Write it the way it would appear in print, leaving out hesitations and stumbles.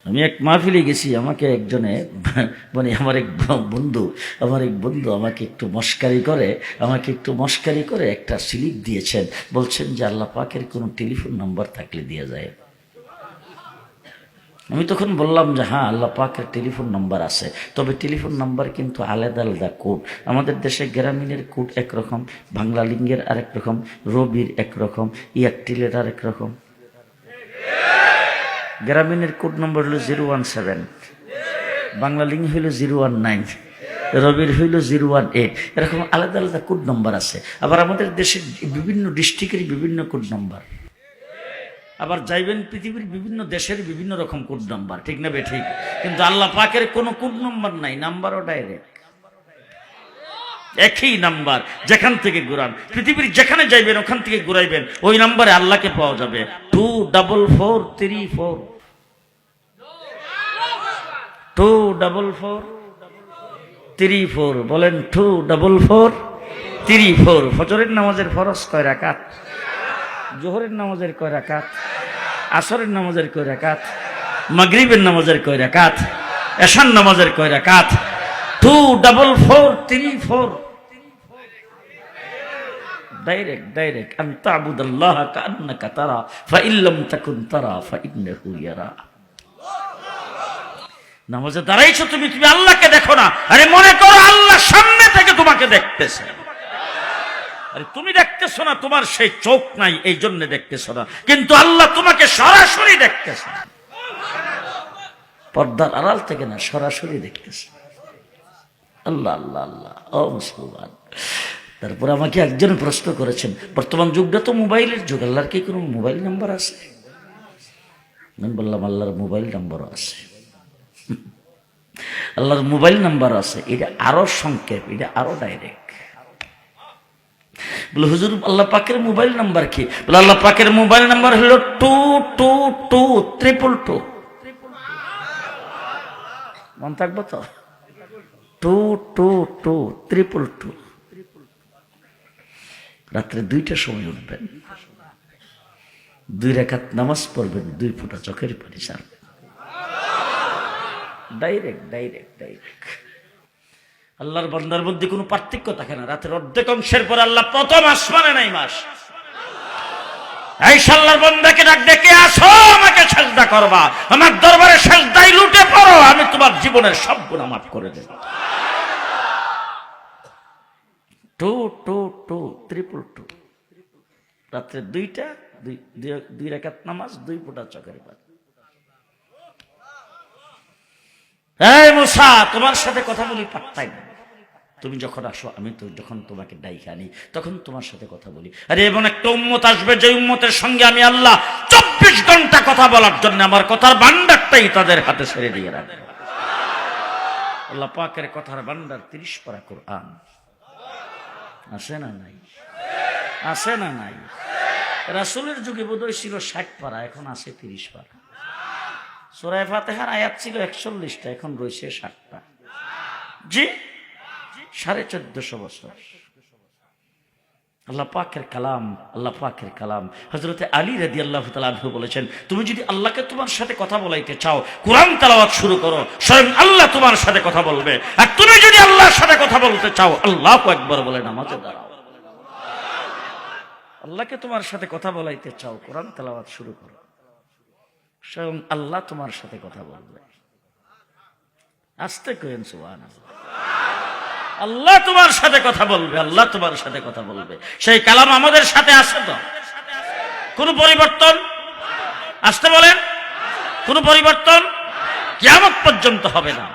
আমি এক মাহফিলে গেছি, আমাকে একজনে মানে আমার এক বন্ধু আমাকে একটু মস্কারি করে একটা স্লিপ দিয়েছেন। বলছেন যে আল্লাহ পাকের কোনো টেলিফোন নাম্বার থাকলে দিয়ে যায়। আমি তখন বললাম যে হ্যাঁ, আল্লাহ পাকের টেলিফোন নাম্বার আছে, তবে টেলিফোন নাম্বার কিন্তু আলাদা আলাদা কোড। আমাদের দেশে গ্রামীণের কোড একরকম, বাংলা লিঙ্গের আরেক রকম, রবির একরকম, এয়ারটেলের আরেক রকম। গ্রামীণের কোড নম্বর হলো 017, বাংলা লিঙ্ক হইল 019, রবির হইল 018। এরকম আলাদা আলাদা কোড নম্বর আছে। আবার আমাদের দেশের বিভিন্ন ডিস্ট্রিক্টের বিভিন্ন কোড নম্বর, আবার যাইবেন পৃথিবীর বিভিন্ন দেশের বিভিন্ন রকম কোড নাম্বার, ঠিক না বে ঠিক? কিন্তু আল্লাহ পাকের কোনো কোড নাম্বার নাই, নাম্বারও ডাইরেক্ট একই নাম্বার। যেখান থেকে ঘুরান, পৃথিবীর যেখানে যাইবেন ওখান থেকে ঘুরাইবেন, ওই নাম্বারে আল্লাহকে পাওয়া যাবে। 24434 24434 বলেন 24434। ফজরের নামাজের ফরজ কয় রাকাত? জোহরের নামাজের কয় রাকাত? আসরের নামাজের কয় রাকাত? মাগরিবের নামাজের কয় রাকাত? এশার নামাজের কয় রাকাত? 24434 ডাইরেক্ট আনতা আবুদাল্লাহ কান্নাকা তারা ফাইন লাম তাকুন তারা ফাইন্নাহু ইয়ারা। নামাজে দাঁড়াইছো তুমি আল্লাহকে দেখো না, আরে মনে করো আল্লাহ সামনে থেকে তোমাকে দেখতেছে। আরে তুমি দেখতেছো না, তোমার সেই চোখ নাই, এই জন্য দেখতেছো না, কিন্তু আল্লাহ তোমাকে সরাসরি দেখতেছে। পর্দার আড়াল থেকে না, সরাসরি দেখতেছে। আল্লাহ আল্লাহ আল্লাহ। ও মুসলমান, তারপর আমাকে একজন প্রশ্ন করেছেন, বর্তমান যুগটা তো মোবাইলের যুগ, আল্লাহর কি কোনো মোবাইল নাম্বার আছে? আমি বললাম আল্লাহর মোবাইল নাম্বারও আছে, আল্লাহর মোবাইল নাম্বার আছে। এটা আরো সংক্ষেপ, এটা আরো ডাইরেক্ট। বলে হুজুর আল্লাহ পাকের মোবাইল নাম্বার কি? বলে আল্লাহ পাকের মোবাইল নাম্বার হলো 222222। মন থাকবো তো? 222222। রাত্রে 2টার সময় উঠবেন, 2 রাকাত নামাজ পড়বেন, 2 ফোঁটা চোখের পানি ছাড়বেন। ডাইরেক্ট। আল্লাহর বান্দার মধ্যে কোনো পার্থক্য থাকে না। রাতের অর্ধেক অংশের পর আল্লাহ প্রথম আসমানে নাই মাস। এই আল্লাহর বান্দাকে ডাক ডেকে আসো, আমাকে সাজদা করবা, আমার দরবারে সাজদায় লুটে পড়ো, আমি তোমার জীবনের সব গুনাহ মাফ করে দেব। 222222। রাত্রে 2 রাকাত নামাজ, 2 ফোঁটা চোখের পানি। এই মুসা, তোমার সাথে কথা বলি পারতাই না। তুমি যখন আসো, আমি তো যখন তোমাকে ডাইকে আনি তখন তোমার সাথে কথা বলি। আরে এমন একটা উম্মত আসবে যে উম্মতের সঙ্গে আমি আল্লাহ 24 ঘন্টা কথা বলার জন্য আমার কথার ভান্ডারটাই তাদের হাতে ছেড়ে দিয়ে রাখবো। আল্লাহ পাকের কথার ভান্ডার 30 পারা কোরআন আছে না নাই? আছে না নাই? রাসূলের যুগে বোধহয় ছিল 60 পারা, এখন আছে 30 পারা। সূরা ফাতিহার আয়াত ছিল 41টা, এখন রয়েছে 60টা। জি, 1450 বছর। আল্লাহ পাকের কালাম। হযরতে আলী রাদিয়াল্লাহু তাআলা আনহু বলেছেন, তুমি যদি আল্লাহকে তোমার সাথে কথা বলাইতে চাও, কোরআন তেলাওয়াত শুরু করো, স্বয়ং আল্লাহ তোমার সাথে কথা বলবে। আর তুমি যদি আল্লাহর সাথে কথা বলতে চাও, আল্লাহু আকবার বলে নামাজে দাঁড়াও। আল্লাহকে তোমার সাথে কথা বলাইতে চাও, কোরআন তেলাওয়াত শুরু করো, স্বয়ং আল্লাহ তোমার সাথে কথা বলবে। আস্তে কইেন সুবহানাল্লাহ। আল্লাহ তোমার সাথে কথা বলবে, আল্লাহ তোমার সাথে কথা বলবে। সেই কালাম আমাদের সাথে আছে তো? কোন পরিবর্তন? আসতে বলেন, কোন পরিবর্তন কিয়ামত পর্যন্ত হবে না।